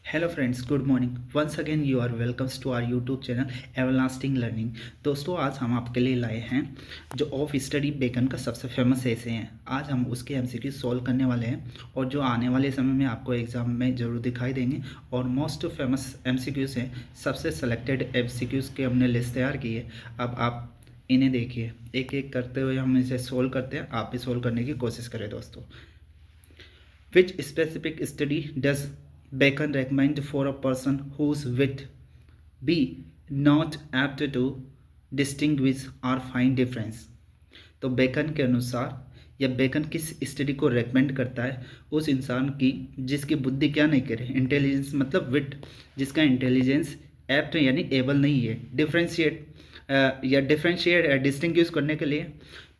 Hello friends, good morning. Once again you are welcomes to our YouTube channel everlasting learning. दोस्तों, आज हम आपके लिए लाए हैं जो ऑफ स्टडी बेकन का सबसे फेमस ऐसे हैं। आज हम उसके एमसीक्यू सॉल्व करने वाले हैं और जो आने वाले समय में आपको एग्जाम में ज़रूर दिखाई देंगे और मोस्ट फेमस एमसीक्यूज़ हैं। सबसे सेलेक्टेड एमसीक्यूज़ के हमने लिस्ट तैयार की है। अब आप इन्हें देखिए, एक एक करते हुए हम इसे सोल्व करते हैं। आप भी सोल्व करने की कोशिश करें दोस्तों। Which specific study does Bacon recommend for a person whose wit be not apt to distinguish or find difference? तो बेकन के अनुसार या बेकन किस स्टडी को रेकमेंड करता है उस इंसान की जिसकी बुद्धि क्या नहीं करे, इंटेलिजेंस मतलब विट, जिसका इंटेलिजेंस एप्ट यानी एबल नहीं है डिफ्रेंशिएट या डिफ्रेंशिएट डिस्टिंग्विश करने के लिए।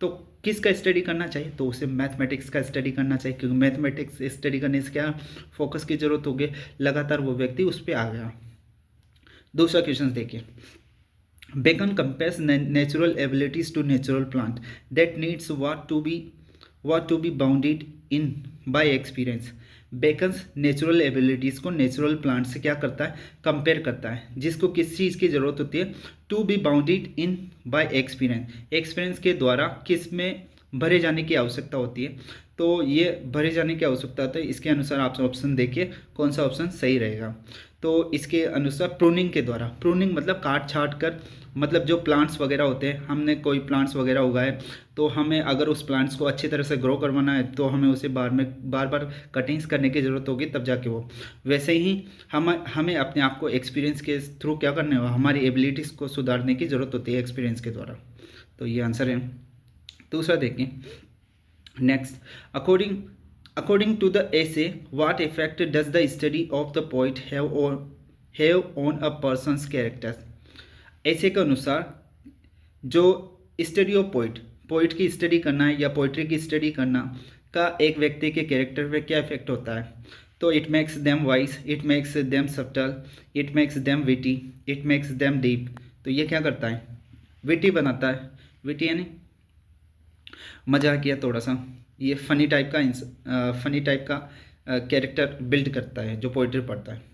तो किसका स्टडी करना चाहिए? तो उसे मैथमेटिक्स का स्टडी करना चाहिए, क्योंकि मैथमेटिक्स स्टडी करने से क्या फोकस की जरूरत होगी, लगातार वो व्यक्ति उस पर आ गया। दूसरा क्वेश्चन देखिए। Bacon compares natural abilities to natural plant that needs what to be bounded in by experience. Beckons natural abilities को नेचुरल प्लांट से क्या करता है, कंपेयर करता है, जिसको किस चीज़ की ज़रूरत होती है, to be bounded in by experience, experience के द्वारा किस में भरे जाने की आवश्यकता होती है। तो ये भरे जाने की आवश्यकता होता है। इसके अनुसार आप ऑप्शन देखिए कौन सा ऑप्शन सही रहेगा। तो इसके अनुसार प्रूनिंग के द्वारा, प्रूनिंग मतलब काट छाट कर, मतलब जो प्लांट्स वगैरह होते हैं, हमने कोई प्लांट्स वगैरह उगाए तो हमें अगर उस प्लांट्स को अच्छी तरह से ग्रो करवाना है तो हमें उसे बार बार कटिंग्स करने की ज़रूरत होगी, तब जाके वो। वैसे ही हमें अपने आप को एक्सपीरियंस के थ्रू क्या करने होगा, हमारी एबिलिटीज़ को सुधारने की ज़रूरत होती है एक्सपीरियंस के द्वारा। तो ये आंसर है। दूसरा देखें। Next, according to the essay, what effect does the study of the poet have on a person's character. ऐसे के अनुसार जो स्टडी ऑफ पोइट की स्टडी करना है या पोइट्री की स्टडी करना का एक व्यक्ति के कैरेक्टर पे क्या इफेक्ट होता है। तो it makes them wise, it makes them subtle, it makes them witty, it makes them deep. तो ये क्या करता है, विटी बनाता है। विटी यानी मजाक किया थोड़ा सा, ये फनी टाइप का कैरेक्टर बिल्ड करता है जो पोइट्री पढ़ता है।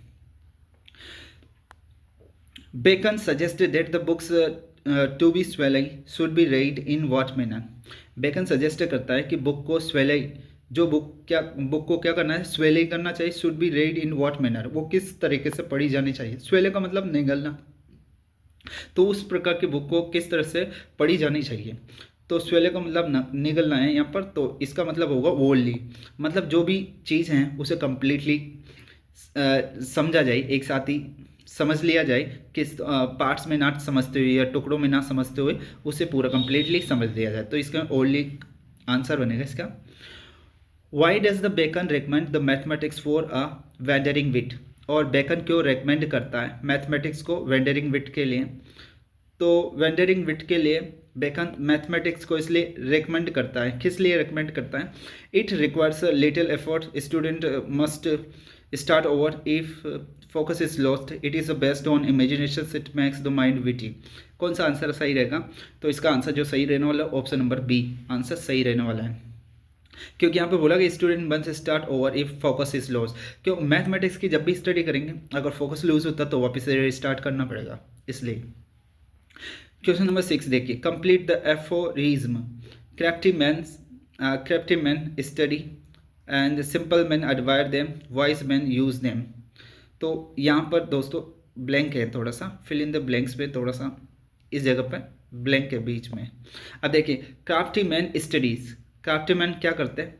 Bacon suggested that the books to be swelly should be read in what manner. Bacon suggest करता है कि बुक को स्वेले, जो बुक को क्या करना है, स्वेले करना चाहिए। Should be read in what manner, वो किस तरीके से पढ़ी जानी चाहिए। स्वेले का मतलब निगलना, तो उस प्रकार की बुक को किस तरह से पढ़ी जानी चाहिए। तो स्वेले का मतलब निगलना है यहाँ पर, तो इसका मतलब होगा वोल्डली, मतलब जो भी चीज़ है उसे कंप्लीटली समझा जाए, एक साथ ही समझ लिया जाए, किस पार्ट्स में ना समझते हुए या टुकड़ों में ना समझते हुए उसे पूरा कंप्लीटली समझ लिया जाए। तो इसका ओनली आंसर बनेगा इसका। Why does the Bacon recommend the mathematics for a wandering wit. और बेकन क्यों रिकमेंड करता है मैथमेटिक्स को वेंडरिंग विट के लिए। तो वेंडरिंग विट के लिए बेकन मैथमेटिक्स को इसलिए रिकमेंड करता है। किस लिए रिकमेंड करता है? It requires little effort, student must start over if focus is lost, it is based on imagination, it makes the mind witty. कौन सा आंसर सही रहेगा? तो इसका आंसर जो सही रहने वाला है ऑप्शन नंबर बी आंसर सही रहने वाला है, क्योंकि यहाँ पे बोला कि student must start over if focus is loss. क्यों? मैथमेटिक्स की जब भी स्टडी करेंगे अगर फोकस लूज होता तो वापस से स्टार्ट करना पड़ेगा, इसलिए। क्वेश्चन नंबर 6 देखिए। Complete the aphorism, crafty men study and simple men admire them, wise men use them। तो यहाँ पर दोस्तों ब्लैंक है, थोड़ा सा फिल इन द ब्लैंक्स पे, थोड़ा सा इस जगह पे ब्लैंक है बीच में। अब देखिए, crafty man studies, crafty man क्या करते हैं,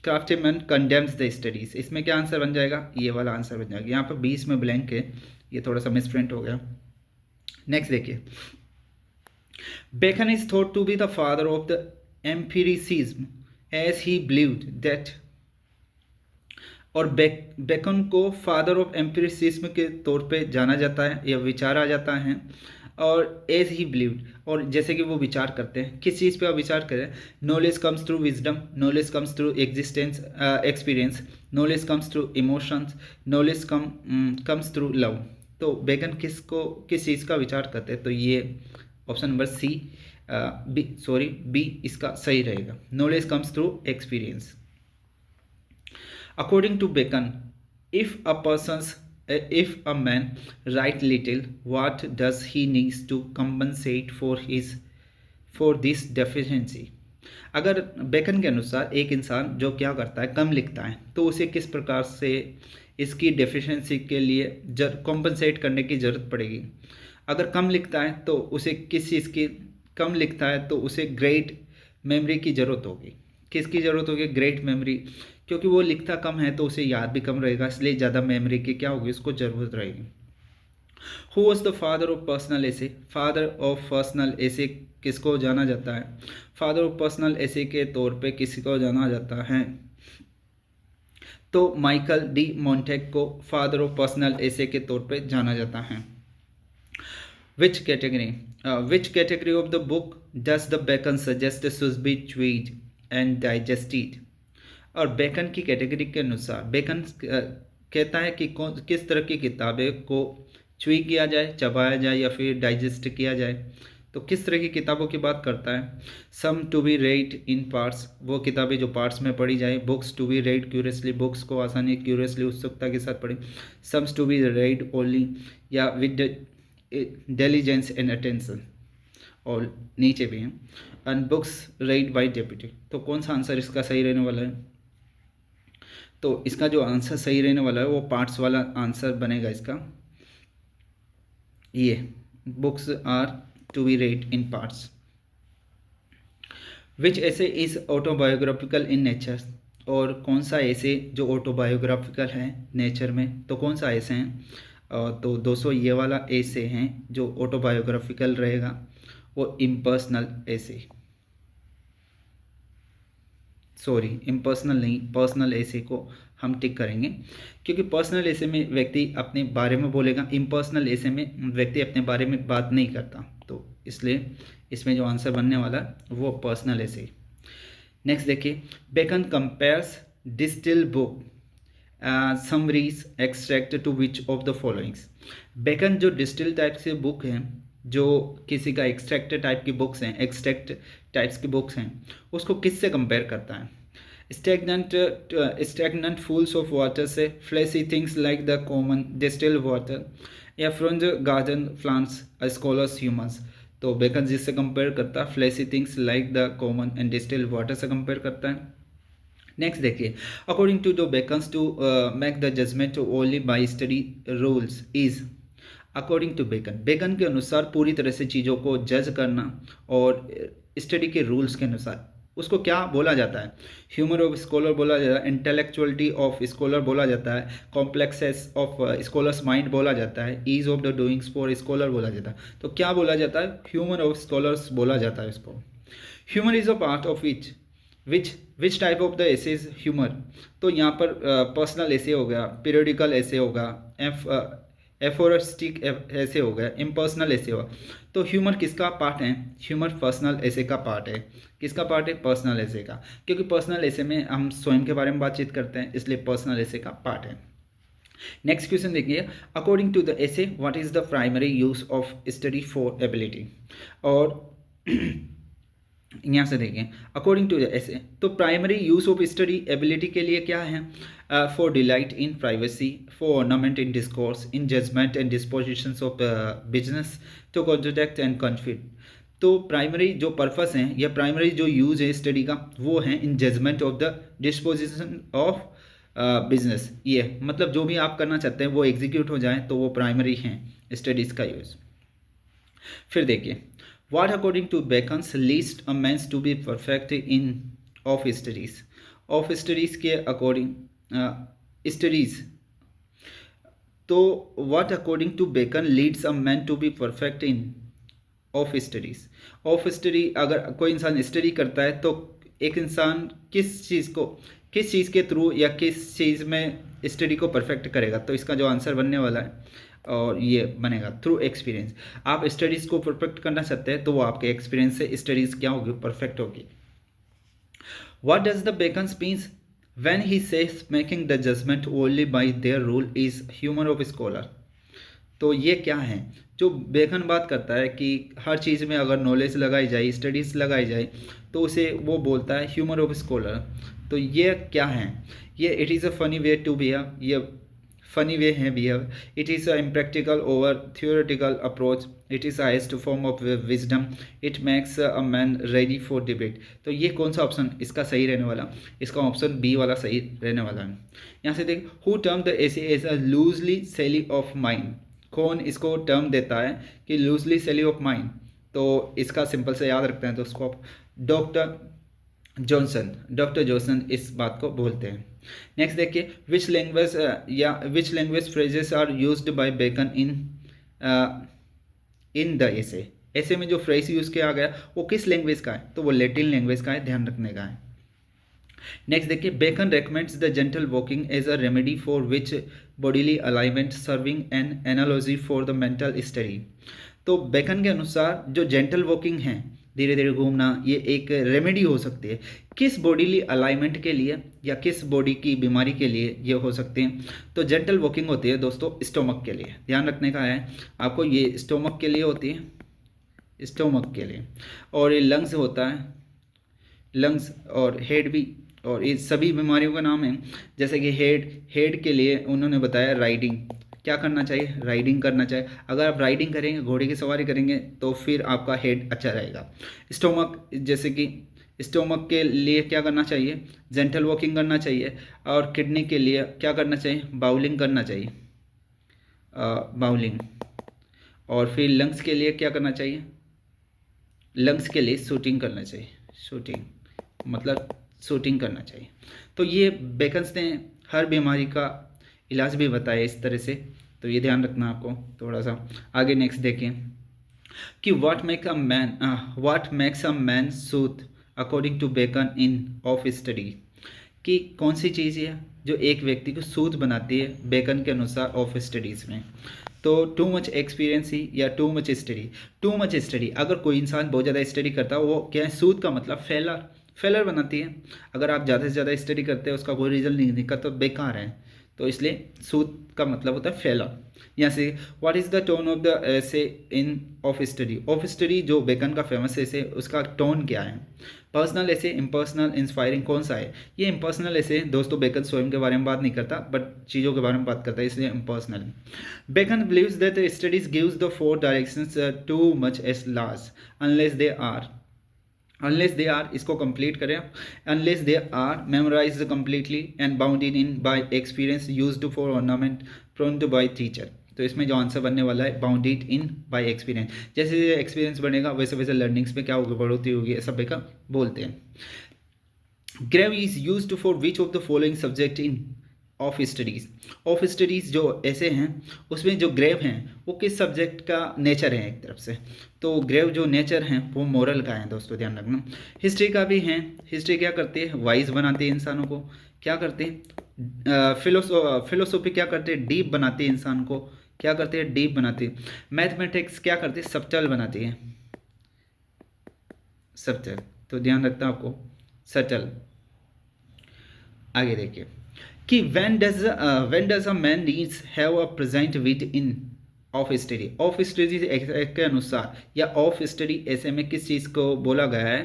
crafty man condemns the studies. इसमें क्या आंसर बन जाएगा? ये वाला आंसर बन जाएगा। यहाँ पर बीच में ब्लैंक है, ये थोड़ा सा मिसप्रिंट हो गया। नेक्स्ट देखिए। Bacon is thought to be the father of the empiricism as he believed that. और बेकन को फादर ऑफ एम्पिरिसिज्म के तौर पे जाना जाता है या विचार आ जाता है। और एज ही बिलीव्ड, और जैसे कि वो विचार करते हैं, किस चीज़ पे आप विचार करें? Knowledge comes through wisdom, knowledge comes through existence experience, knowledge comes through emotions, knowledge comes through love. तो बेकन किस चीज़ का विचार करते हैं? तो ये ऑप्शन नंबर सी बी इसका सही रहेगा। Knowledge comes through experience. According to Bacon, If a person's if a man write little, what does he needs to compensate for this deficiency? अगर बेकन के अनुसार एक इंसान जो क्या करता है, कम लिखता है, तो उसे किस प्रकार से इसकी डेफिशिएंसी के लिए कॉम्पनसेट करने की ज़रूरत पड़ेगी? अगर कम लिखता है तो उसे किस चीज़ की, कम लिखता है तो उसे ग्रेट मेमोरी की ज़रूरत होगी। किसकी ज़रूरत होगी? ग्रेट मेमोरी, क्योंकि वो लिखता कम है तो उसे याद भी कम रहेगा, इसलिए ज़्यादा मेमोरी की क्या होगी, उसको ज़रूरत रहेगी। Who was the father of personal essay? Father of personal essay किसको जाना जाता है? फादर ऑफ पर्सनल एसे के तौर पे किसको जाना जाता है? तो माइकल डी मोंटेग को फादर ऑफ पर्सनल एसे के तौर पे जाना जाता है। Which category of the book does the Bacon suggest should be chewed and digested? और बेकन की कैटेगरी के अनुसार बेकन कहता है कि किस तरह की किताबें को च्यूई किया जाए, चबाया जाए या फिर डाइजेस्ट किया जाए। तो किस तरह की किताबों की बात करता है? Some to be read in parts, वो किताबें जो पार्ट्स में पढ़ी जाए। Books to be read curiously, books को आसानी क्यूरियसली उत्सुकता के साथ पढ़ें। Some to be read only या विद डिलीजेंस एंड अटेंशन, और नीचे भी हैं and books read by deputy. तो कौन सा आंसर इसका सही रहने वाला है? तो इसका जो आंसर सही रहने वाला है वो पार्ट्स वाला आंसर बनेगा इसका। ये books are to be read in parts. Which essay is autobiographical in nature? और कौन सा ऐसे जो ऑटोबायोग्राफिकल है नेचर में, तो कौन सा ऐसे हैं? तो दोस्तों ये वाला ऐसे हैं जो ऑटोबायोग्राफिकल रहेगा, वो इम्पर्सनल ऐसे, सॉरी इम्पर्सनल नहीं, पर्सनल ऐसे को हम टिक करेंगे, क्योंकि पर्सनल ऐसे में व्यक्ति अपने बारे में बोलेगा, इम्पर्सनल ऐसे में व्यक्ति अपने बारे में बात नहीं करता। तो इसलिए इसमें जो आंसर बनने वाला है वो पर्सनल ऐसे। नेक्स्ट देखिए, Bacon compares distil book summaries extract to which of the followings? Bacon जो डिस्टिल टाइप से बुक हैं, जो किसी का एक्सट्रैक्ट टाइप की बुक्स हैं, एक्सट्रैक्ट टाइप्स की बुक्स हैं, उसको किससे कंपेयर करता है? स्टैगनेंट फूल्स ऑफ वाटर से, flashy things like the common distil water, या from the garden plants scholars humans? तो बेकन जिससे कंपेयर करता है flashy things like the common and distil water से कंपेयर करता है। नेक्स्ट देखिए, according to the Bacon's to make the judgement only by study rules is? According to Bacon के अनुसार पूरी तरह से चीज़ों को जज करना और स्टडी के रूल्स के अनुसार, उसको क्या बोला जाता है? ह्यूमर ऑफ स्कॉलर बोला जाता है, इंटेलेक्चुअलिटी ऑफ स्कॉलर बोला जाता है, कॉम्प्लेक्सेस ऑफ स्कॉलर्स माइंड बोला जाता है, ease of the doings for scholar बोला जाता है। तो क्या बोला जाता है? ह्यूमर ऑफ स्कॉलर्स बोला जाता है इसको। Humour is a part of which type of the essay is humour? तो यहाँ पर पर्सनल ऐसे हो गया, पीरियडिकल ऐसे होगा, एफोरिस्टिक ऐसे हो गया, इम्पर्सनल ऐसे होगा। तो ह्यूमर किसका पार्ट है? ह्यूमर पर्सनल ऐसे का पार्ट है। किसका पार्ट है? पर्सनल ऐसे का, क्योंकि पर्सनल ऐसे में हम स्वयं के बारे में बातचीत करते हैं, इसलिए पर्सनल ऐसे का पार्ट है। नेक्स्ट क्वेश्चन देखिए, according to the essay what is the primary use of study for ability? और यहाँ से देखें, अकॉर्डिंग टू द ऐसे, तो primary use of study ability के लिए क्या है? For delight in privacy, for ornament in discourse, in judgement and dispositions of business, to contract and conflict. तो प्राइमरी जो पर्पस हैं या प्राइमरी जो यूज है स्टडी का, वो है in judgement of the disposition of business. ये मतलब जो भी आप करना चाहते हैं वो एग्जीक्यूट हो जाए, तो वो प्राइमरी हैं स्टडीज़ का यूज़। फिर देखिए, what according to Bacon's list a means to be perfect in of studies के according studies, तो what according to Bacon leads a man to be perfect in of study? अगर कोई इंसान study करता है तो एक इंसान किस चीज़ के थ्रू या किस चीज़ में स्टडी को परफेक्ट करेगा? तो इसका जो आंसर बनने वाला है और ये बनेगा थ्रू एक्सपीरियंस। आप स्टडीज़ को परफेक्ट करना चाहते हैं तो वो आपके एक्सपीरियंस से स्टडीज़ क्या होगी? परफेक्ट होगी। What does the Bacon's means when he says making the judgement only by their rule is humour of scholar? तो ये क्या है? जो बेकन बात करता है कि हर चीज़ में अगर नॉलेज लगाई जाए, स्टडीज़ लगाई जाए, तो उसे वो बोलता है ह्यूमर ऑफ स्कॉलर। तो ये क्या है? ये it is a funny way to behave, ये funny way है behave. It is a impractical over theoretical approach. It is highest form of wisdom. It makes a man ready for debate. तो ये कौन सा ऑप्शन इसका सही रहने वाला? इसका ऑप्शन बी वाला सही रहने वाला है। यहाँ से देख, who termed the essay as a loosely silly of mind. कौन इसको टर्म देता है कि लूजली silly of mind? तो इसका सिंपल से याद रखते हैं तो उसको डॉक्टर जॉनसन इस बात को बोलते हैं। नेक्स्ट देखिए, which language phrases are used by Bacon in the essay. ऐसे में जो फ्रेज यूज किया गया वो किस लैंग्वेज का है? तो वो लैटिन लैंग्वेज का है, ध्यान रखने का है। नेक्स्ट देखिए, Bacon recommends the gentle walking as a remedy for which bodily alignment, serving an analogy for the mental study. तो बेकन के अनुसार जो जेंटल वॉकिंग है, धीरे धीरे घूमना, ये एक रेमेडी हो सकती है किस बॉडीली अलाइनमेंट के लिए या किस बॉडी की बीमारी के लिए ये हो सकते हैं। तो जेंटल वॉकिंग होती है दोस्तों स्टोमक के लिए, ध्यान रखने का है आपको, ये स्टोमक के लिए होती है, स्टोमक के लिए। और ये लंग्स होता है, लंग्स और हेड भी, और ये सभी बीमारियों का नाम है। जैसे कि हेड के लिए उन्होंने बताया राइडिंग, क्या करना चाहिए? राइडिंग करना चाहिए। अगर आप राइडिंग करेंगे, घोड़े की सवारी करेंगे, तो फिर आपका हेड अच्छा रहेगा। स्टोमक, जैसे कि स्टोमक के लिए क्या करना चाहिए? जेंटल वॉकिंग करना चाहिए। और किडनी के लिए क्या करना चाहिए? बाउलिंग करना चाहिए, बाउलिंग। और फिर लंग्स के लिए क्या करना चाहिए? लंग्स के लिए शूटिंग करना चाहिए, शूटिंग मतलब शूटिंग करना चाहिए। तो ये बेकन्स ने हर बीमारी का इलाज भी बताया इस तरह से, तो ये ध्यान रखना आपको थोड़ा सा। आगे नेक्स्ट देखें कि what makes a man soothe according to Bacon in of study, कि कौन सी चीज़ है जो एक व्यक्ति को सूथ बनाती है बेकन के अनुसार ऑफ स्टडीज़ में। तो टू मच एक्सपीरियंस ही या too much study. Too much study, अगर कोई इंसान बहुत ज़्यादा स्टडी करता है, वो क्या है? सूथ का मतलब फेलर बनाती है। अगर आप ज़्यादा से ज़्यादा स्टडी करते हैं, उसका कोई रिजल्ट नहीं निकलता, तो बेकार है। तो इसलिए सूथ का मतलब होता है फेलर। यहाँ से what is the tone of the essay in of study. Of study जो बेकन का फेमस एसे, उसका टोन क्या है? पर्सनल एसे, इम्पर्सनल, इंस्पायरिंग, कौन सा है? ये इम्पर्सनल एसे दोस्तों, बेकन स्वयं के बारे में बात नहीं करता, बट चीज़ों के बारे में बात करता है, इसलिए impersonal. Bacon believes that studies gives the forth directions too much as large unless they are इसको कंप्लीट करें, unless they are memorized completely and bounded in by experience used for ornament prone to by teacher। तो इसमें जो answer बनने वाला है bounded in by experience. जैसे जैसे एक्सपीरियंस बढ़ेगा वैसे वैसे लर्निंग्स में क्या होगी? बढ़ोतरी होगी, ऐसा बेका बोलते हैं। Grave is used for which of the following subject in of studies. Of studies जो ऐसे हैं उसमें जो ग्रेव हैं वो किस सब्जेक्ट का नेचर है? एक तरफ से तो ग्रेव जो नेचर हैं वो मोरल का है दोस्तों, ध्यान रखना। हिस्ट्री का भी है। हिस्ट्री क्या करती है? वाइज बनाती है इंसानों को। क्या करते हैं? फिलोसॉफी क्या करते हैं? डीप बनाती है इंसान को। क्या करते हैं? डीप बनाती है। मैथमेटिक्स क्या करती है? सब्टल बनाती है, सब्टल। तो ध्यान रखना आपको, सटल। आगे देखिए कि when does a man needs have a present wit in of study. Of study के अनुसार या ऑफ स्टडी ऐसे में किस चीज़ को बोला गया है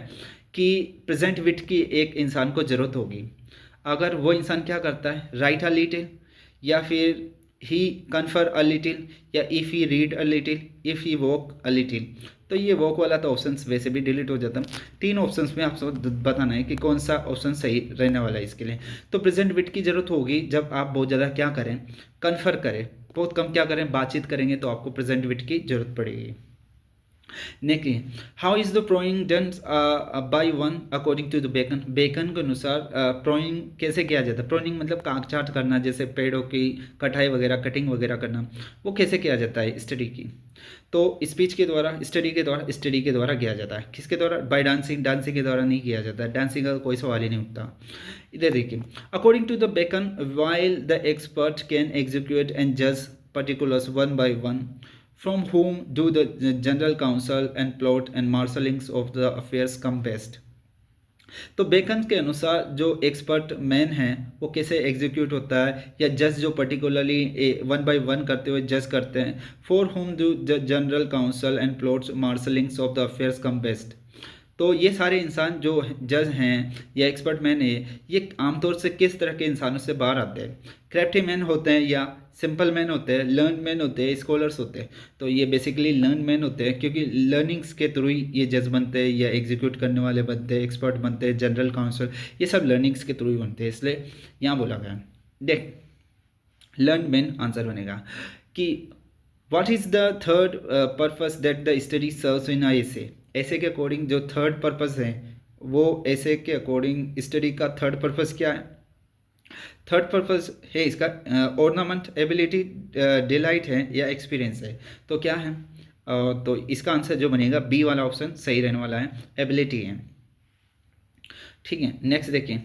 कि प्रेजेंट विट की एक इंसान को ज़रूरत होगी। अगर वो इंसान क्या करता है? राइट अ लिटिल, या फिर ही कन्फर अ लिटिल, या if he read a little, if he walk a little. तो ये वॉक वाला तो ऑप्शंस वैसे भी डिलीट हो जाता है। तीन ऑप्शंस में आपको बताना है कि कौन सा ऑप्शन सही रहने वाला है इसके लिए। तो प्रेजेंट विट की ज़रूरत होगी जब आप बहुत ज़्यादा क्या करें? कन्फर करें, बहुत कम क्या करें? बातचीत करेंगे, तो आपको प्रेजेंट विट की जरूरत पड़ेगी। Next, how is the pruning done by one according to the Bacon. Bacon के अनुसार प्रोइंग कैसे किया जाता है? प्रोइंग मतलब काटछाट करना, जैसे पेड़ों की कटाई वगैरह, कटिंग वगैरह करना, वो कैसे किया जाता है स्टडी की? तो स्पीच के द्वारा, स्टडी के द्वारा किया जाता है। किसके द्वारा? बाय डांसिंग के द्वारा नहीं किया जाता है। डांसिंग का कोई सवाल ही नहीं उठता। इधर देखिए, according to the Bacon while the expert can execute and जज particulars one by one, from whom do the general counsel and plot and marshallings of the affairs come best। तो बेकन के अनुसार जो एक्सपर्ट मैन है वो कैसे execute होता है, या जज जो पर्टिकुलरली वन बाय वन करते हुए जज करते हैं। For whom do the general counsel and plots marshallings of the affairs come best. तो ये सारे इंसान जो जज हैं या एक्सपर्ट मैन है, ये आमतौर से किस तरह के इंसानों से बाहर आते हैं? क्राफ्टी मैन होते हैं या सिंपल मैन होते हैं, लर्न मैन होते हैं, स्कॉलर्स होते हैं? तो ये बेसिकली लर्न मैन होते हैं, क्योंकि लर्निंग्स के थ्रू ही ये जज बनते हैं या एग्जीक्यूट करने वाले बनते हैं, एक्सपर्ट बनते हैं, जनरल काउंसिल, ये सब लर्निंग्स के थ्रू ही बनते हैं, इसलिए यहाँ बोला गया। देख, लर्न मैन आंसर बनेगा कि what is the third purpose that the study serves in essay? Essay के अकॉर्डिंग जो थर्ड पर्पस है, वो ऐसे के अकॉर्डिंग स्टडी का थर्ड पर्पस क्या है? थर्ड पर्पस है इसका ऑर्नामेंट, एबिलिटी, डिलाइट है या एक्सपीरियंस है? तो क्या है? तो इसका आंसर जो बनेगा बी वाला ऑप्शन सही रहने वाला है, एबिलिटी है। ठीक है, नेक्स्ट देखिए।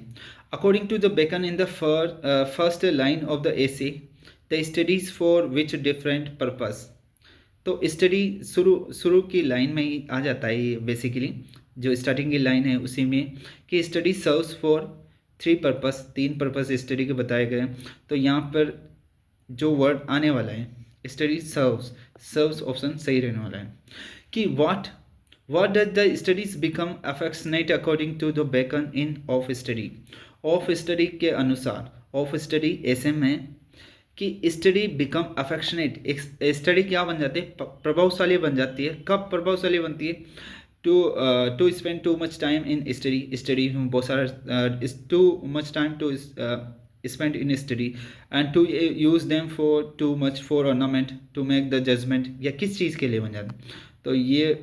According to the Bacon in the first line of the essay, the studies for which different purpose? तो स्टडी शुरू की लाइन में ही आ जाता है ये बेसिकली, जो स्टार्टिंग की लाइन है उसी में, कि study serves for three purpose, तीन पर्पस स्टडी के बताए गए। तो यहाँ पर जो वर्ड आने वाला है स्टडी सर्व्स, सर्व्स ऑप्शन सही रहने वाला है। कि what does the studies become affectionate according to the Bacon in of study? Of study के अनुसार, ऑफ स्टडी ऐसे में कि स्टडी बिकम अफेक्शनेट, स्टडी क्या बन जाती है? प्रभावशाली बन जाती है। कब प्रभावशाली बनती है? To spend too much time in study, study में बहुत सारा too much time to spend in study and to use them for too much for ornament, to make the judgement, या किस चीज़ के लिए बन जाता है? तो ये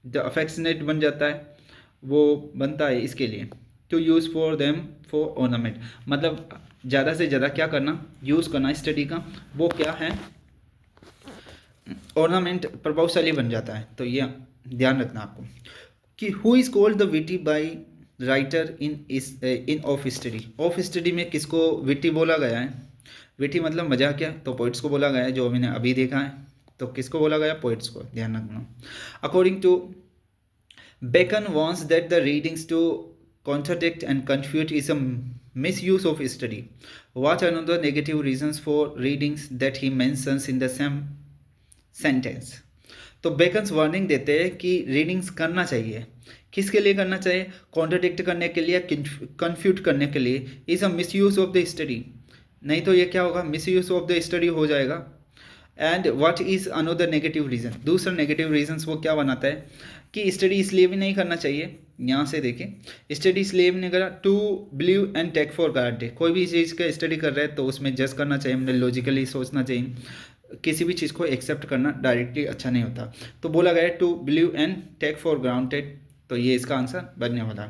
द अफेक्शनेट बन जाता है, वो बनता है इसके लिए, to use for them for ornament, मतलब ज़्यादा से ज़्यादा क्या करना, यूज़ करना स्टडी का, वो क्या है? ऑर्नामेंट, प्रभावशाली बन जाता है। तो ये ध्यान रखना आपको। कि who is called the witty by writer in of study? Of study में किसको विटी बोला गया है? विटी मतलब मजाकिया, तो पोइट्स को बोला गया है, जो मैंने अभी देखा है। तो किसको बोला गया? पोइट्स को, ध्यान रखना। According to Bacon wants that the readings to contradict and confute is a misuse of study. What are the negative reasons for readings that he mentions in the same sentence? तो beckons warning देते हैं कि readings करना चाहिए, किसके लिए करना चाहिए? कॉन्ट्राडिक्ट करने के लिए, कन्फ्यूट करने के लिए। Is a miss use of the study, नहीं तो ये क्या होगा? Miss use of the study हो जाएगा। And what is another negative reason? दूसरा नेगेटिव रीजन्स वो क्या बनाता है कि स्टडी इसलिए भी नहीं करना चाहिए। यहाँ से देखें, स्टडी इसलिए भी नहीं करा, to believe and take for guaranteed. कोई भी चीज़ का स्टडी कर रहे हैं तो उसमें जज करना चाहिए, हमने लॉजिकली सोचना चाहिए, किसी भी चीज़ को एक्सेप्ट करना डायरेक्टली अच्छा नहीं होता। तो बोला गया to believe and take for grounded, तो ये इसका आंसर बनने वाला।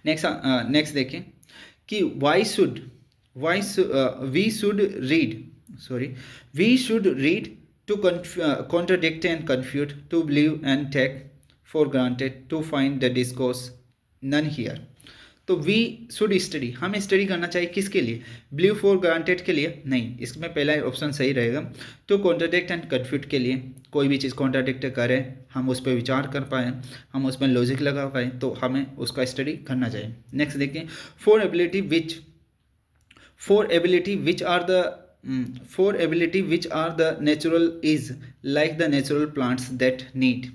नेक्स्ट देखें कि we should read to contradict and confute, to believe and take for granted, to find the discourse, none here। तो वी शुड स्टडी, हमें स्टडी करना चाहिए किसके लिए? बिलीव फॉर ग्रांटेड के लिए नहीं, इसमें पहला ऑप्शन सही रहेगा। टू कॉन्ट्राडिक्ट एंड कन्फ्यूट के लिए, कोई भी चीज़ कॉन्ट्राडिक्ट करे, हम उस पर विचार कर पाए, हम उसमें लॉजिक लगा पाए, तो हमें उसका स्टडी करना चाहिए। नेक्स्ट देखिए, for ability which are the natural is like the natural plants that need.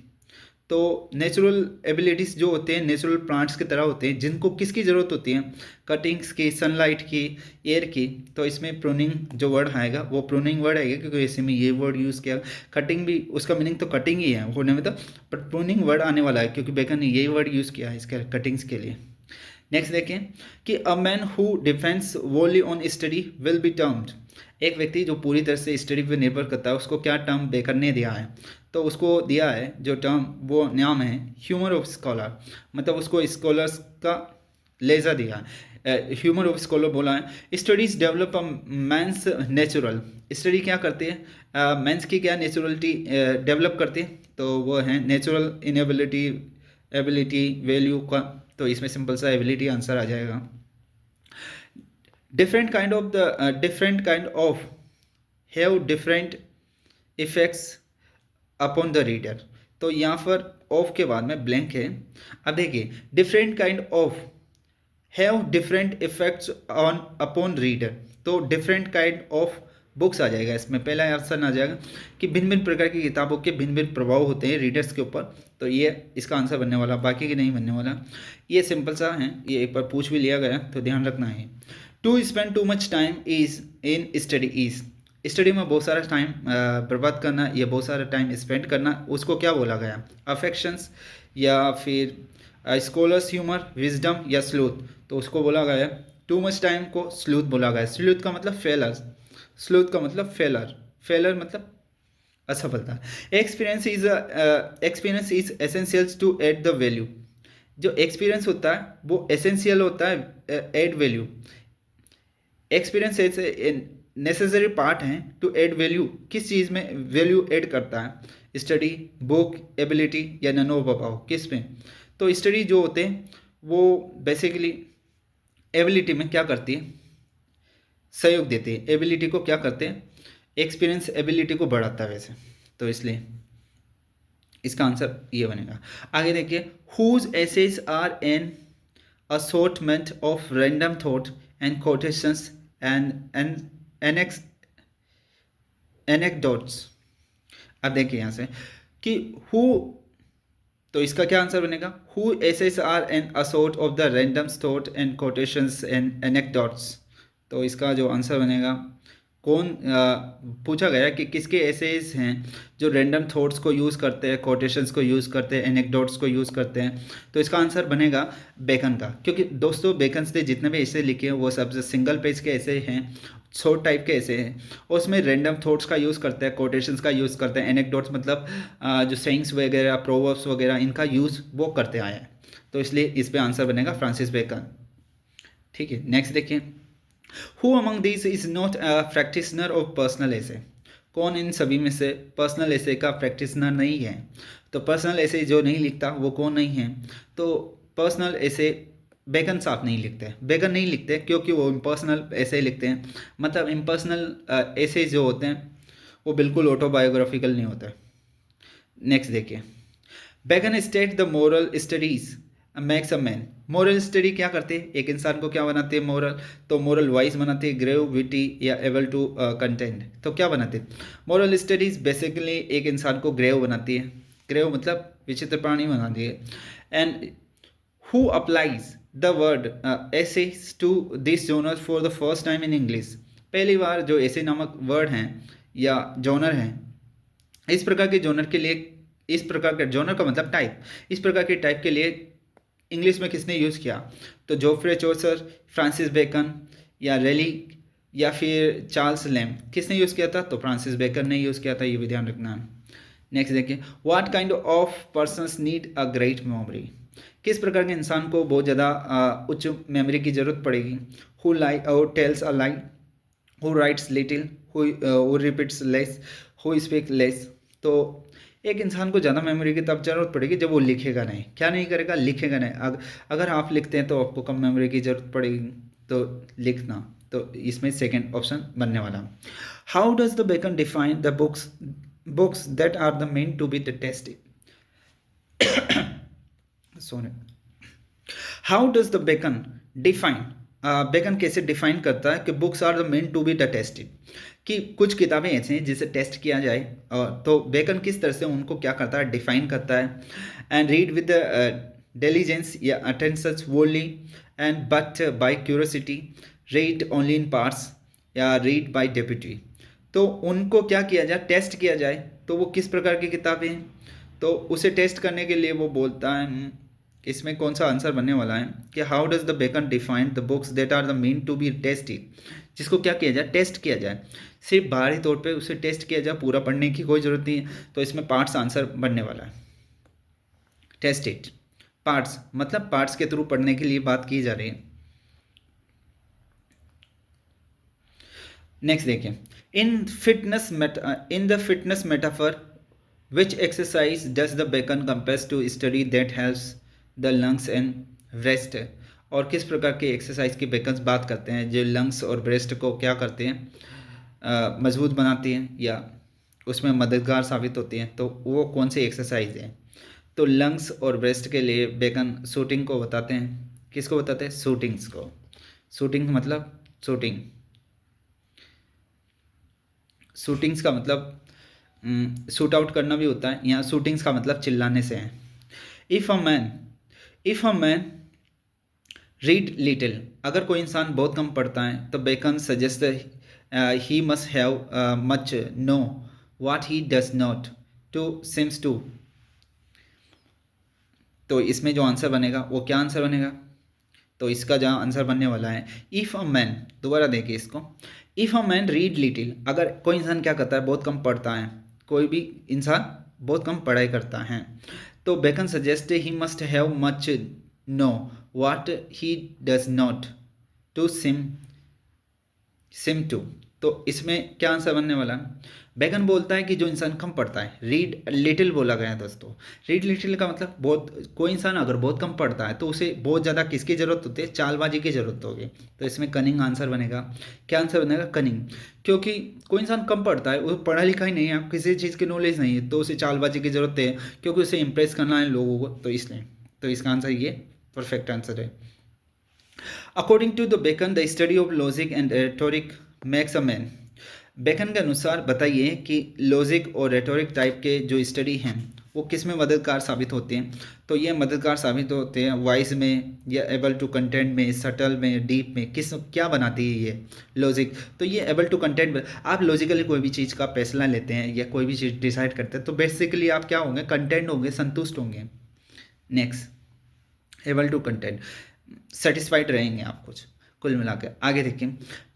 तो नेचुरल एबिलिटीज़ जो होते हैं नेचुरल प्लांट्स की तरह होते हैं, जिनको किसकी ज़रूरत होती है? कटिंग्स की, सनलाइट की, एयर की। तो इसमें प्रूनिंग जो वर्ड आएगा वो प्रूनिंग वर्ड आएगा, क्योंकि ऐसे में ये वर्ड यूज़ किया। कटिंग भी उसका मीनिंग तो कटिंग ही है होने में, तो बट प्रूनिंग वर्ड आने वाला है क्योंकि बेकन ने यही वर्ड यूज़ किया है इसके कटिंग्स के लिए। नेक्स्ट देखें कि a man who depends only on study will be termed. एक व्यक्ति जो पूरी तरह से स्टडी पर निर्भर करता है, उसको क्या टर्म बेकन ने दिया है? तो उसको दिया है जो टर्म, वो नाम है ह्यूमर ऑफ स्कॉलर, मतलब उसको स्कॉलर्स का लेज़र दिया है। ह्यूमर ऑफ स्कॉलर बोला है। Studies develop a man's natural, study क्या करती है? मैंस की क्या नेचुरलिटी डेवलप करती है? तो वो है नेचुरल इनएबिलिटी, एबिलिटी, वैल्यू का। तो इसमें सिंपल सा एबिलिटी आंसर आ जाएगा। different kind of have different effects upon the reader। तो यहाँ पर ऑफ के बाद में ब्लैंक है। अब देखिए, different kind of have different effects on upon reader. तो डिफरेंट काइंड ऑफ बुक्स आ जाएगा इसमें। पहला ऑप्शन आ जाएगा कि भिन्न भिन्न प्रकार की किताबों के भिन्न भिन्न प्रभाव होते हैं रीडर्स के ऊपर, तो ये इसका आंसर बनने वाला, बाकी की नहीं बनने वाला। ये सिंपल सा है, ये एक बार पूछ भी लिया गया तो ध्यान रखना है। To spend too much time is in study is, study में बहुत सारा टाइम बर्बाद करना या बहुत सारा टाइम स्पेंड करना, उसको क्या बोला गया? अफेक्शंस या फिर स्कॉलर्स ह्यूमर, विजडम या स्लूथ, तो उसको बोला गया टू मच टाइम को स्लूथ बोला गया। स्लूथ का मतलब फेलर, स्लूथ का मतलब फेलर, फेलर मतलब असफलता। Experience is essentials to add the value, जो एक्सपीरियंस होता है वो एसेंशियल होता है एड वैल्यू। एक्सपीरियंस ऐसे नेसेसरी पार्ट हैं टू ऐड वैल्यू, किस चीज़ में वैल्यू ऐड करता है? स्टडी, बुक, एबिलिटी या नन ऑफ अबव, किस में? तो स्टडी जो होते हैं वो बेसिकली एबिलिटी में क्या करती है? सहयोग देती है। एबिलिटी को क्या करते हैं? एक्सपीरियंस एबिलिटी को बढ़ाता है वैसे, तो इसलिए इसका आंसर ये बनेगा। आगे देखिए, whose essays are an assortment of random thought and quotations and anecdotes। अब देखिए यहाँ से कि who, तो इसका क्या आंसर बनेगा? Who essays are an assort of the random thought and quotations and anecdotes। तो इसका जो आंसर बनेगा, कौन पूछा गया कि किसके एसेज हैं जो रैंडम थॉट्स को यूज़ करते हैं, कोटेशंस को यूज़ करते हैं, एनेक्डोट्स को यूज़ करते हैं, तो इसका आंसर बनेगा बेकन का। क्योंकि दोस्तों बेकन ने जितने भी ऐसे लिखे हैं वो सब सिंगल पेज के ऐसे हैं, शॉर्ट टाइप के ऐसे हैं, और उसमें रैंडम थॉट्स का यूज़ करते हैं, कोटेशंस का यूज़ करते हैं, एनेक्डोट्स मतलब जो सेइंग्स वगैरह, प्रोवर्ब्स वगैरह, इनका यूज़ वो करते आए हैं, तो इसलिए इस पर आंसर बनेगा फ्रांसिस बेकन। ठीक है, नेक्स्ट देखिए, Who among these is not a practitioner of personal essay? कौन इन सभी में से पर्सनल एसे का प्रैक्टिशनर नहीं है? तो पर्सनल एसे जो नहीं लिखता वो कौन नहीं है? तो पर्सनल एसे बेकन साहब नहीं लिखते। बेकन नहीं लिखते क्योंकि वो इम्पर्सनल एसे लिखते हैं, मतलब इम्पर्सनल एसे जो होते हैं वो बिल्कुल ऑटोबायोग्राफिकल नहीं होते। नेक्स्ट देखिए, Bacon state the moral studies makes a man. Moral study क्या करते हैं? एक इंसान को क्या बनाते हैं? मोरल, तो मोरल वाइज बनाते हैं, ग्रेव, विटी या एबल टू कंटेंट, तो क्या बनाते हैं? मोरल स्टडीज बेसिकली एक इंसान को ग्रेव बनाती है, ग्रेव मतलब विचित्र प्राणी बनाती है। And who applies the word essays to this genre for the first time in English. पहली बार जो ऐसे नामक वर्ड हैं या जोनर हैं, इस प्रकार के जोनर के लिए, इस प्रकार का जोनर का मतलब टाइप, इस प्रकार के टाइप के लिए इंग्लिश में किसने यूज़ किया? तो जोफ्रे चौसर, फ्रांसिस बेकन या रेली या फिर चार्ल्स लैम, किसने यूज़ किया था? तो फ्रांसिस बेकन ने यूज़ किया था, ये भी ध्यान रखना है। नेक्स्ट देखिए, what kind of persons need a great memory. किस प्रकार के इंसान को बहुत ज़्यादा उच्च मेमोरी की जरूरत पड़ेगी? हु लाई और tales a lie, who rights little, who repeats less, who speak less. तो एक इंसान को ज़्यादा मेमोरी की तब जरूरत पड़ेगी जब वो लिखेगा नहीं। क्या नहीं करेगा? लिखेगा नहीं। अगर आप लिखते हैं तो आपको कम मेमोरी की जरूरत पड़ेगी, तो लिखना, तो इसमें सेकंड ऑप्शन बनने वाला। How does the Bacon define the books that are the meant to be the tested. Sorry, how does the Bacon define, Bacon कैसे डिफाइन करता है कि books are the meant to be the tested, कि कुछ किताबें ऐसी हैं जिसे टेस्ट किया जाए, तो बेकन किस तरह से उनको क्या करता है? डिफाइन करता है। एंड रीड विद डिलीजेंस या attention only and but by curiosity, read only in parts या रीड बाय डेप्यूटी। तो उनको क्या किया जाए? टेस्ट किया जाए। तो वो किस प्रकार की किताबें हैं? तो उसे टेस्ट करने के लिए वो बोलता है, इसमें कौन सा आंसर बनने वाला है कि how does the Bacon define the books that are the mean to be tested, जिसको क्या किया जाए? टेस्ट किया जाए। सिर्फ बाहरी तौर पे उसे टेस्ट किया जाए, पूरा पढ़ने की कोई ज़रूरत नहीं है, तो इसमें पार्ट्स आंसर बनने वाला है। टेस्टेड पार्ट्स मतलब पार्ट्स के थ्रू पढ़ने के लिए बात की जा रही है। नेक्स्ट देखिए, in the fitness metaphor which exercise does the Bacon compares to study that helps the lungs and breast. और किस प्रकार के एक्सरसाइज की बेकन बात करते हैं जो लंग्स और ब्रेस्ट को क्या करते हैं? मजबूत बनाती हैं या उसमें मददगार साबित होती हैं। तो वो कौन सी एक्सरसाइज है? तो लंग्स और ब्रेस्ट के लिए बेकन शूटिंग को बताते हैं। किसको बताते हैं? शूटिंग्स को। शूटिंग मतलब शूटिंग। शूटिंग्स का मतलब शूट आउट करना भी होता है, यहाँ शूटिंग्स का मतलब चिल्लाने से है। If a man read little, अगर कोई इंसान बहुत कम पढ़ता है तो Bacon suggest he must have much know what he does not to seems to. तो इसमें जो आंसर बनेगा वो क्या आंसर बनेगा, तो इसका जहाँ आंसर बनने वाला है इफ़ अ मैन, दोबारा देखिए इसको, if a man read little, अगर कोई इंसान क्या करता है बहुत कम पढ़ता है, कोई भी इंसान बहुत कम पढ़ाई करता है, तो Bacon suggest he must have much know what he does not to seem to. तो इसमें क्या आंसर बनने वाला है, बेकन बोलता है कि जो इंसान कम पढ़ता है, रीड लिटिल बोला गया है दोस्तों। रीड लिटिल का मतलब बहुत, कोई इंसान अगर बहुत कम पढ़ता है तो उसे बहुत ज़्यादा किसकी ज़रूरत होती है, चालबाजी की ज़रूरत होगी। तो इसमें कनिंग आंसर बनेगा। क्या आंसर बनेगा, कनिंग। क्योंकि कोई इंसान कम पढ़ता है, वो पढ़ा लिखा ही नहीं है, किसी चीज़ की नॉलेज नहीं है, तो उसे चालबाजी की ज़रूरत है, क्योंकि उसे इंप्रेस करना है लोगों को, तो इसलिए। तो इसका आंसर ये परफेक्ट आंसर है। According to the Bacon the study of logic and rhetoric makes a man. Bacon के अनुसार बताइए कि लॉजिक और रेटोरिक टाइप के जो स्टडी हैं वो किस में मददगार साबित होते हैं। तो ये मददगार साबित होते हैं वाइज में, या एबल टू कंटेंट में, सटल में, डीप में, किस क्या बनाती है ये लॉजिक। तो ये एबल टू कंटेंट, आप लॉजिकली कोई भी चीज़ का फैसला लेते हैं या कोई भी चीज़ डिसाइड करते हैं तो बेसिकली आप क्या होंगे, कंटेंट होंगे, संतुष्ट होंगे। Next, able to content, satisfied रहेंगे आप कुछ कुल मिलाकर। आगे देखिए,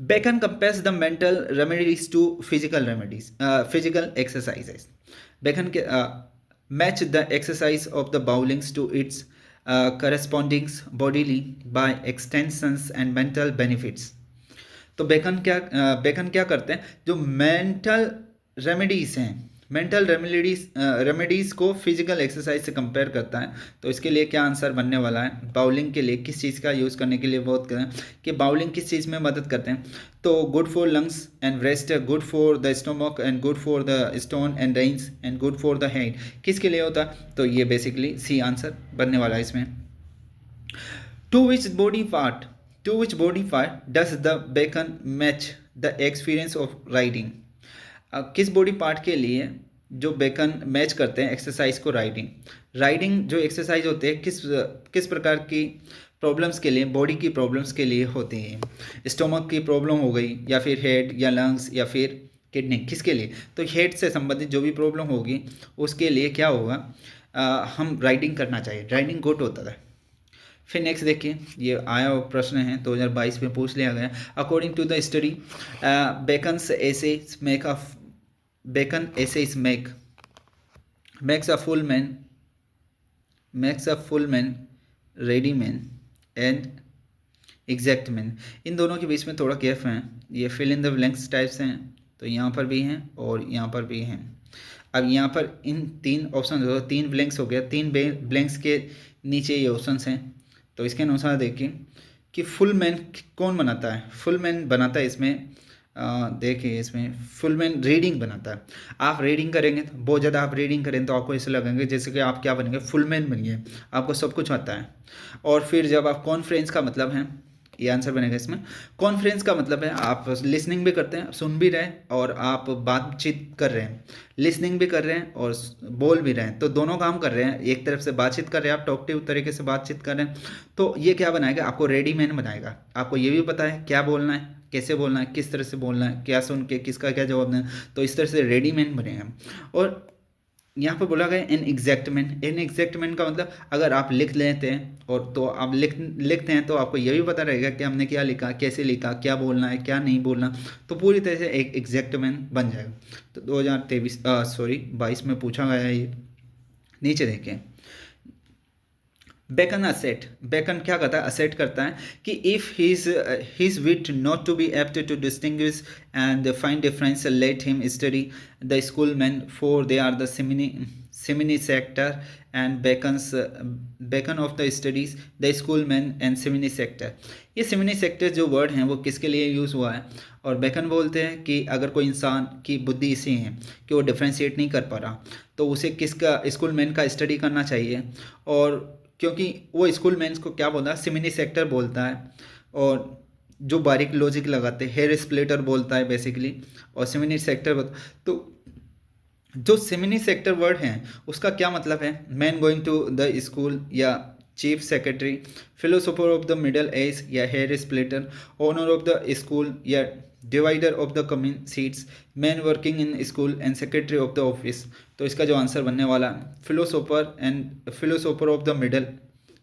Bacon compares the mental remedies to physical remedies, physical exercises. Bacon के match the exercise of the bowlings to its correspondings bodily by extensions and mental benefits. तो Bacon क्या करते हैं, जो मेंटल रेमेडीज हैं, मेंटल रेमेडीज़ को physical exercise से compare करता है। तो इसके लिए क्या आंसर बनने वाला है, बाउलिंग के लिए किस चीज़ का यूज़ करने के लिए बहुत करें कि बाउलिंग किस चीज़ में मदद करते हैं। तो good for lungs and breast, good for the stomach and good for the stone and Reigns and good for the head, किसके लिए होता है, तो ये बेसिकली सी आंसर बनने वाला है इसमें। To which body part does the Bacon match the experience of riding. किस बॉडी पार्ट के लिए जो बेकन मैच करते हैं एक्सरसाइज को, राइडिंग जो एक्सरसाइज होते हैं किस प्रकार की प्रॉब्लम्स के लिए, बॉडी की प्रॉब्लम्स के लिए होते हैं। स्टोमक की प्रॉब्लम हो गई, या फिर हेड या लंग्स या फिर किडनी, किसके लिए, तो हेड से संबंधित जो भी प्रॉब्लम होगी उसके लिए क्या होगा, हम राइडिंग करना चाहिए, राइडिंग गुड होता है। फिर नेक्स्ट देखिए, ये आया हुआ प्रश्न है 2022 में पूछ लिया गया। According to the study Bacon's essays make a Bacon essays makes a full man, ready man and exact man। इन दोनों के बीच में थोड़ा गैप है, ये fill in the blanks types हैं, तो यहाँ पर भी हैं और यहाँ पर भी हैं। अब यहाँ पर इन तीन ऑप्शन हो, तीन ब्लैंक्स हो गया, तीन ब्लैंक्स के नीचे ये ऑप्शंस हैं। तो इसके अनुसार देखिए कि फुल मैन कौन बनाता है, फुल मैन बनाता है इसमें, देखिए इसमें फुल मैन रीडिंग बनाता है। आप रीडिंग करेंगे तो बहुत ज़्यादा आप रीडिंग करें तो आपको ऐसे लगेंगे जैसे कि आप क्या बनेंगे, फुल मैन बनिए, आपको सब कुछ आता है। और फिर जब आप कॉन्फ्रेंस का मतलब है, ये आंसर बनेगा इसमें। कॉन्फ्रेंस का मतलब है आप लिसनिंग भी करते हैं, सुन भी रहे हैं और आप बातचीत कर रहे हैं, लिसनिंग भी कर रहे हैं और बोल भी रहे हैं, तो दोनों काम कर रहे हैं। एक तरफ से बातचीत कर रहे हैं आप, टॉकटिव तरीके से बातचीत कर रहे हैं, तो ये क्या बनाएगा, आपको रेडी मैन बनाएगा। आपको ये भी पता है क्या बोलना है, कैसे बोलना है, किस तरह से बोलना है, क्या सुन के किसका क्या जवाब देना, तो इस तरह से रेडी मैन बनेगा। और यहाँ पर बोला गया इन एग्जैक्ट मैन का मतलब अगर आप लिख लेते हैं और तो आप लिखते हैं तो आपको ये भी पता रहेगा कि हमने क्या लिखा, कैसे लिखा, क्या बोलना है, क्या नहीं बोलना, तो पूरी तरह से एक एग्जैक्ट मैन बन जाएगा। तो 2022 में पूछा गया है ये। नीचे देखें, बेकन क्या करता है, असेट करता है कि if his wit not to be apt to distinguish and find difference, let him study the schoolmen, for they are the simony sector and Bacon of the studies the schoolmen and simony sector। ये सिमिनी sector जो word हैं वो किसके लिए use हुआ है, और bacon बोलते हैं कि अगर कोई इंसान की बुद्धि इसी है कि वो डिफ्रेंशिएट नहीं कर पा रहा तो उसे किसका, स्कूलमैन का स्टडी करना चाहिए। और क्योंकि वो स्कूल मैन को क्या बोलता है, सिमिनी सेक्टर बोलता है। और जो बारीक लॉजिक लगाते हैं, हेयर स्प्लिटर बोलता है बेसिकली, और सेमिनी सेक्टर। तो जो सेमिनी सेक्टर वर्ड है उसका क्या मतलब है? Man going to the school, या chief secretary, philosopher of the middle age, या hair splitter, owner of the school, या divider of the coming seats, man working in school and secretary of the office. तो इसका जो answer बनने वाला है philosopher and philosopher of the middle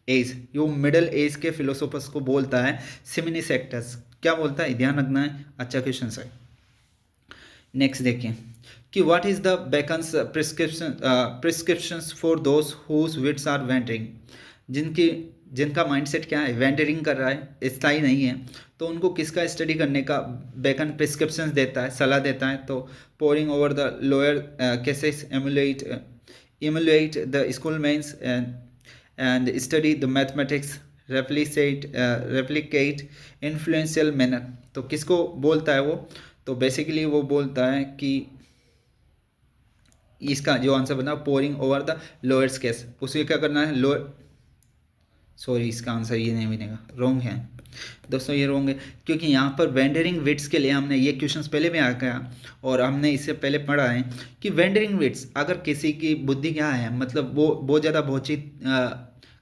age. यो middle age के फिलोसोफर्स को बोलता है सेमिनी सेक्टर्स। क्या बोलता है, ध्यान रखना है, अच्छा क्वेश्चन है। नेक्स्ट देखिए कि what is the Bacon's prescriptions for those whose wits are wandering. जिनका माइंडसेट क्या है, वेंडरिंग कर रहा है, स्थायी नहीं है, तो उनको किसका स्टडी करने का बेकन प्रिस्क्रिप्शंस देता है, सलाह देता है? तो pouring over the lower cases, emulate the schoolmates and study the mathematics, replicate influential manner। तो किसको बोलता है वो? तो बेसिकली वो बोलता है कि इसका जो आंसर बना pouring over the lowers case, उसे क्या करना है, लोअर, सॉरी इसका आंसर ये नहीं बनेगा, रॉन्ग है दोस्तों, ये रॉन्ग है, क्योंकि यहाँ पर वेंडरिंग विट्स के लिए हमने ये क्वेश्चंस पहले भी आ गया और हमने इससे पहले पढ़ा है कि वेंडरिंग विट्स, अगर किसी की बुद्धि क्या है, मतलब वो बहुत ज़्यादा बहुत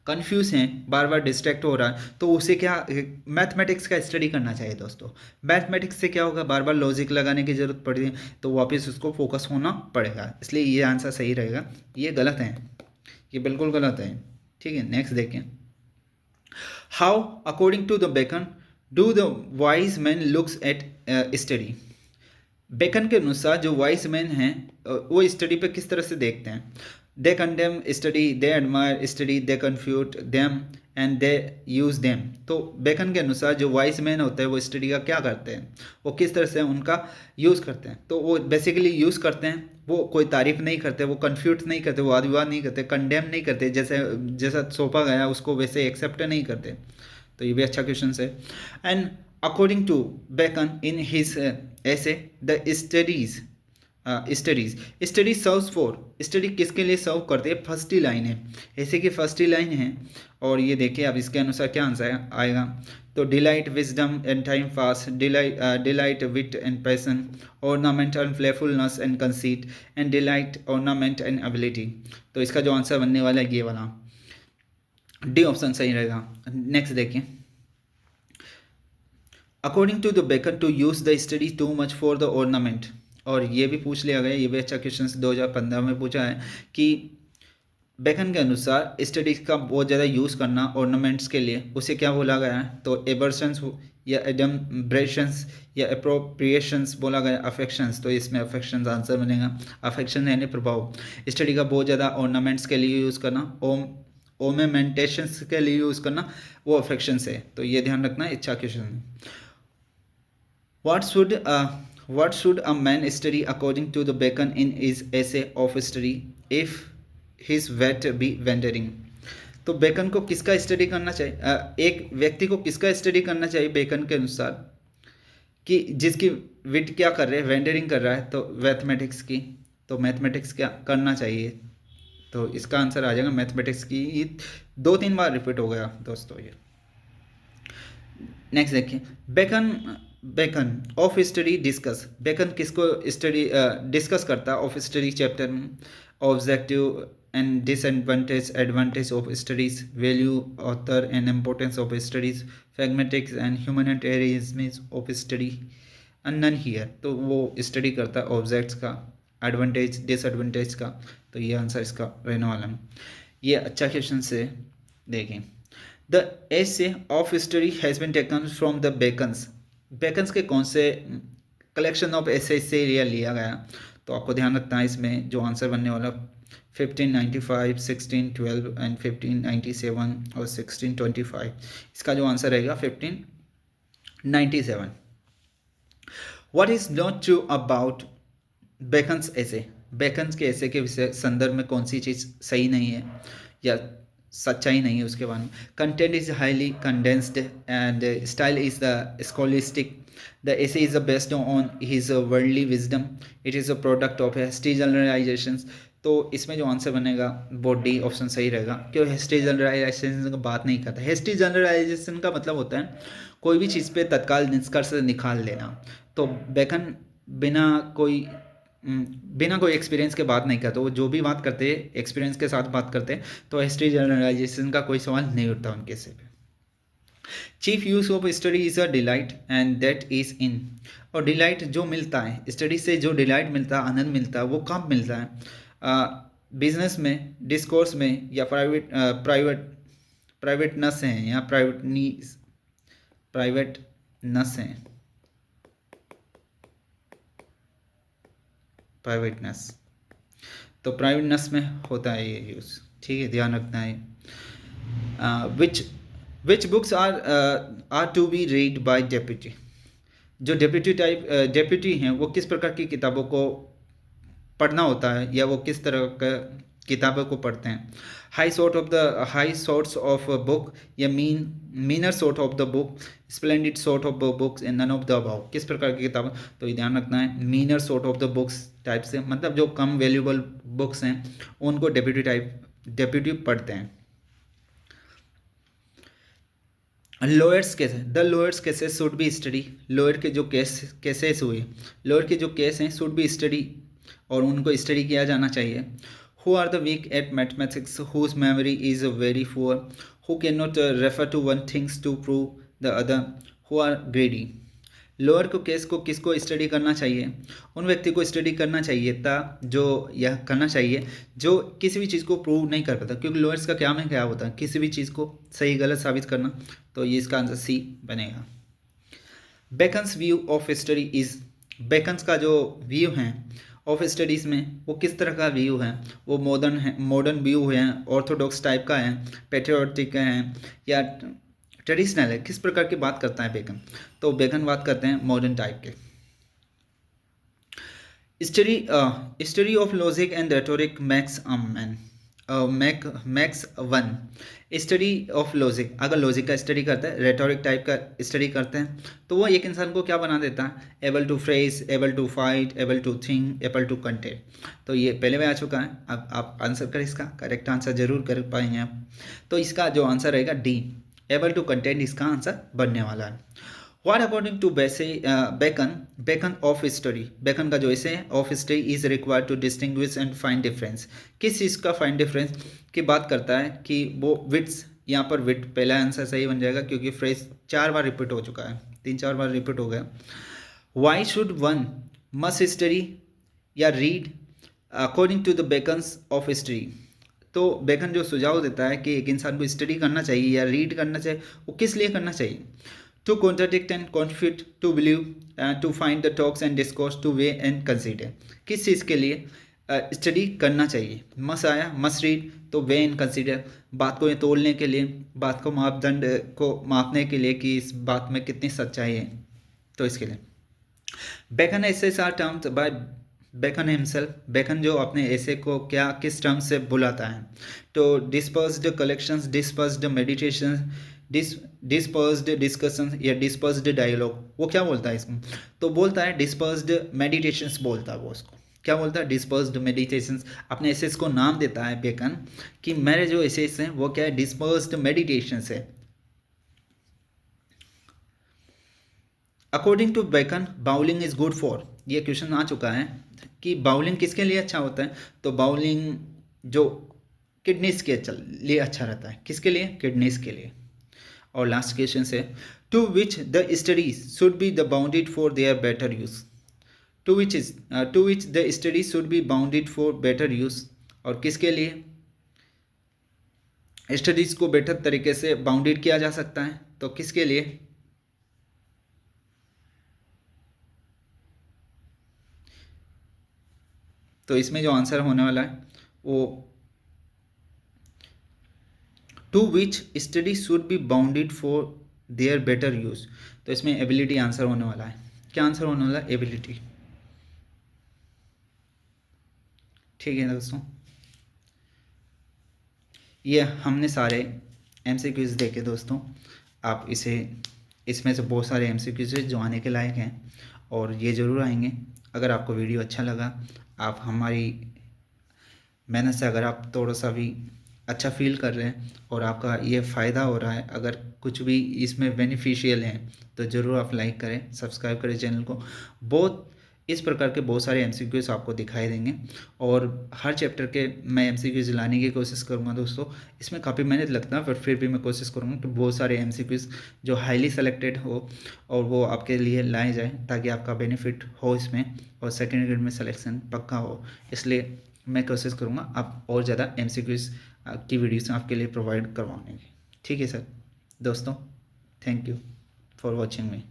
कन्फ्यूज हैं, बार बार डिस्ट्रैक्ट हो रहा है, तो उसे क्या मैथमेटिक्स का स्टडी करना चाहिए दोस्तों। मैथमेटिक्स से क्या होगा, बार बार लॉजिक लगाने की जरूरत पड़ती है, तो वापस उसको फोकस होना पड़ेगा, इसलिए ये आंसर सही रहेगा। ये गलत है, ये बिल्कुल गलत है, ठीक है। नेक्स्ट देखें, how according to the Bacon do the wise man looks at study. Bacon के अनुसार जो वाइज मैन हैं वो स्टडी पे किस तरह से देखते हैं? They condemn study, they admire study, they confute them and they use them. तो बेकन के अनुसार जो वाइज मैन होते हैं वो स्टडी का क्या करते हैं, वो किस तरह से उनका यूज़ करते हैं? तो वो बेसिकली यूज़ करते हैं, वो कोई तारीफ नहीं करते, वो कन्फ्यूट नहीं करते, वो वाद विवाद नहीं करते, कंडेम नहीं करते, जैसा सौंपा गया उसको वैसे एक्सेप्ट नहीं करते। तो ये भी अच्छा क्वेश्चन है। And according to Bacon in his essay the studies study serves for, study किसके लिए सर्व करते हैं? फर्स्ट ही लाइन है, ऐसे की फर्स्ट ही लाइन है, और ये देखिए अब इसके अनुसार क्या आंसर आएगा। तो delight wisdom and time pass, delight wit and passion, ornament and playfulness and conceit, and delight ornament and ability. तो इसका जो आंसर बनने वाला है ये वाला डी ऑप्शन सही रहेगा। नेक्स्ट देखिए, according to the Bacon to use the study too much for the ornament. और ये भी पूछ लिया गया, ये भी अच्छा क्वेश्चन 2015 में पूछा है कि बेकन के अनुसार स्टडीज का बहुत ज़्यादा यूज़ करना ऑर्नामेंट्स के लिए, उसे क्या बोला गया है? तो एबर्शंस या एडम्ब्रेशंस या अप्रोप्रिएशंस बोला गया, अफेक्शंस। तो इसमें अफेक्शंस आंसर बनेगा। अफेक्शन यानी प्रभाव, स्टडी का बहुत ज़्यादा ऑर्नामेंट्स के लिए यूज़ करना, ओमेंटेशंस के लिए यूज़ करना, वो अफेक्शंस है। तो ये ध्यान रखना, अच्छा क्वेश्चन है। What should a man study according to the Bacon in his essay of study if his wet be wandering? तो बेकन को किसका स्टडी करना चाहिए, एक व्यक्ति को किसका स्टडी करना चाहिए बेकन के अनुसार, कि जिसकी विट क्या कर रहे हैं, वेंडरिंग कर रहा है, तो मैथमेटिक्स की। तो मैथमेटिक्स क्या करना चाहिए? तो इसका आंसर आ जाएगा मैथमेटिक्स की। 2-3 बार रिपीट हो गया दोस्तों ये। नेक्स्ट देखिए, Bacon of study discuss. Bacon किसको स्टडी डिस्कस करता है ऑफ स्टडी चैप्टर में? Objective and disadvantage, advantage of studies, value, author and importance of studies, pragmatics and humanitarianism of study, none here. तो वो स्टडी करता है objects का, advantage disadvantage का। तो ये आंसर इसका रहने वाला है। ये अच्छा क्वेश्चन से देखें, the essay of study has been taken from the Bacon's. Bacon's के कौन से कलेक्शन ऑफ ऐसे से लिया गया? तो आपको ध्यान रखना है, इसमें जो आंसर बनने वाला 1595, 1612 एंड 1597 और 1625। इसका जो आंसर रहेगा 1597। What is not true about beckons ऐसे? बेकन्स के ऐसे के विषय संदर्भ में कौन सी चीज़ सही नहीं है या सच्चाई नहीं है उसके बारे में? Content is highly condensed and style is the scholastic, the essay is based on his worldly wisdom, it is a product of hasty generalizations। तो इसमें जो आंसर बनेगा वो डी ऑप्शन सही रहेगा, क्योंकि हेस्टी जनरलाइजेशन का बात नहीं करता। हेस्टी जनरलाइजेशन का मतलब होता है कोई भी चीज़ पे तत्काल निष्कर्ष निकाल लेना। तो बेकन बिना कोई बिना कोई एक्सपीरियंस के बात नहीं करते, वो जो भी बात करते हैं एक्सपीरियंस के साथ बात करते हैं, तो हिस्ट्री जनरलाइजेशन का कोई सवाल नहीं उठता उनके से। Chief use of study is a delight and that is in. और डिलाइट जो मिलता है स्टडी से, जो डिलाइट मिलता है, आनंद मिलता है, वो कब मिलता है? बिजनेस में, डिस्कोर्स में, या प्राइवेटनेस है, या प्राइवेटनेस है, प्राइवेटनेस। तो प्राइवेटनेस में होता है ये यूज़, ठीक है, ध्यान रखना है। Which books are to be read by deputy. जो डेप्यूटी हैं वो किस प्रकार की किताबों को पढ़ना होता है, या वो किस तरह का किताबों को पढ़ते हैं? हाई सॉर्ट्स ऑफ बुक, या meaner sort of the book, splendid sort of books and none of the above. किस प्रकार की किताब? तो ये ध्यान रखना है, meaner sort of the books type से, मतलब जो कम वैल्यूबल बुक्स हैं उनको डेप्यूटी पढ़ते हैं। Lowers cases, the lowers cases should be study. Lower के जो केसेस हुए, लोअर के जो केस हैं शुड बी स्टडी, और उनको स्टडी किया जाना चाहिए। Who are the weak at mathematics, whose memory is very poor, who can not refer to one things to prove the other, who are greedy. Lower को case को किसको study करना चाहिए? उन व्यक्ति को स्टडी करना चाहिए था, जो यह करना चाहिए जो किसी भी चीज़ को प्रूव नहीं कर पाता, क्योंकि लोअर्स का क्या में क्या होता है, किसी भी चीज़ को सही गलत साबित करना। तो ये इसका आंसर सी बनेगा। Beckons view of study is, beckons का जो व्यू है ऑफ स्टडीज़ में, वो किस तरह का व्यू है? वो मॉडर्न व्यू है, ऑर्थोडॉक्स टाइप का है, पेट्रियोटिक है, या ट्रेडिशनल है? किस प्रकार की बात करता है बेकन? तो बेकन बात करते हैं मॉडर्न टाइप के। Study of logic and rhetoric max man, max one. Study of logic, अगर लॉजिक का स्टडी करता है, रेटोरिक टाइप का स्टडी करते हैं, तो वो एक इंसान को क्या बना देता है? Able to phrase, able to fight, able to think, able to content. तो ये पहले में आ चुका है। अब आप आंसर करें, इसका करेक्ट आंसर जरूर कर पाएंगे आप। तो इसका जो आंसर रहेगा डी, एबल टू कंटेंट इसका आंसर बनने वाला है। What according to Bacon of study, Bacon का जो ऐसे है of study is required to distinguish and find difference. किस चीज़ का फाइंड डिफरेंस की बात करता है? कि वो विट्स, यहाँ पर विट पहला आंसर सही बन जाएगा, क्योंकि फ्रेज 4 बार रिपीट हो चुका है, 3-4 बार रिपीट हो गया। Why should one must study या read according to the Bacon's of study. तो बेकन जो सुझाव देता है कि एक इंसान को स्टडी करना चाहिए या रीड करना चाहिए, वो किस लिए करना चाहिए? To contradict and confute, to believe, to find the talks and discourse, to weigh and consider. किस चीज़ के लिए स्टडी करना चाहिए? मस्ट आया, मस्ट रीड, तो वे एंड कंसीडर, बात को तोलने के लिए, बात को मापदंड को मापने के लिए कि इस बात में कितनी सच्चाई है, तो इसके लिए। Bacon essays are terms by Bacon himself. Bacon जो अपने ऐसे को क्या किस टर्म से बुलाता है? तो dispersed collections, dispersed meditation, dispersed discussion, या डिस्पर्स्ड डायलॉग। वो क्या बोलता है इसको? तो बोलता है डिस्पर्स्ड मेडिटेशंस बोलता है वो उसको। क्या बोलता है? Dispersed meditations. अपने एसेस को नाम देता है बेकन कि मेरे जो एसेस हैं वो क्या है? डिस्पर्स्ड मेडिटेशंस है। According to Bacon bowling is good for, ये क्वेश्चन आ चुका है कि बाउलिंग किसके लिए अच्छा होता है? तो बाउलिंग जो किडनीज के लिए अच्छा रहता है। किसके लिए? किडनीज के लिए। और लास्ट क्वेश्चन से, to which the studies should be the bounded for their better use. To which the studies should be bounded for better use, और किसके लिए स्टडीज को बेटर तरीके से बाउंडेड किया जा सकता है? तो किसके लिए? तो इसमें जो आंसर होने वाला है वो to which study should be bounded for their better use. तो इसमें एबिलिटी आंसर होने वाला है। क्या आंसर होने वाला है? एबिलिटी। ठीक है दोस्तों, ये हमने सारे MCQs देखे दोस्तों। आप इसमें से बहुत सारे MCQs जो आने के लायक हैं, और ये ज़रूर आएंगे। अगर आपको वीडियो अच्छा लगा, आप हमारी मेहनत से अगर आप थोड़ा सा भी अच्छा फील कर रहे हैं और आपका ये फ़ायदा हो रहा है, अगर कुछ भी इसमें बेनिफिशियल है तो ज़रूर आप लाइक करें, सब्सक्राइब करें चैनल को। बहुत इस प्रकार के बहुत सारे एमसीक्यूज़ आपको दिखाई देंगे और हर चैप्टर के मैं एमसीक्यूज़ लाने की कोशिश करूँगा दोस्तों। इसमें काफ़ी मेहनत लगता है पर फिर भी मैं कोशिश करूँगा कि बहुत सारे एमसीक्यूज़ जो हाईली सेलेक्टेड हो और वो आपके लिए लाए जाए ताकि आपका बेनिफिट हो इसमें और सेकेंड ग्रेड में सिलेक्शन पक्का हो। इसलिए मैं कोशिश करूँगा आप और ज़्यादा एमसीक्यूज़ की वीडियोस आपके लिए प्रोवाइड करवाने की। ठीक है सर। दोस्तों, thank you for watching me.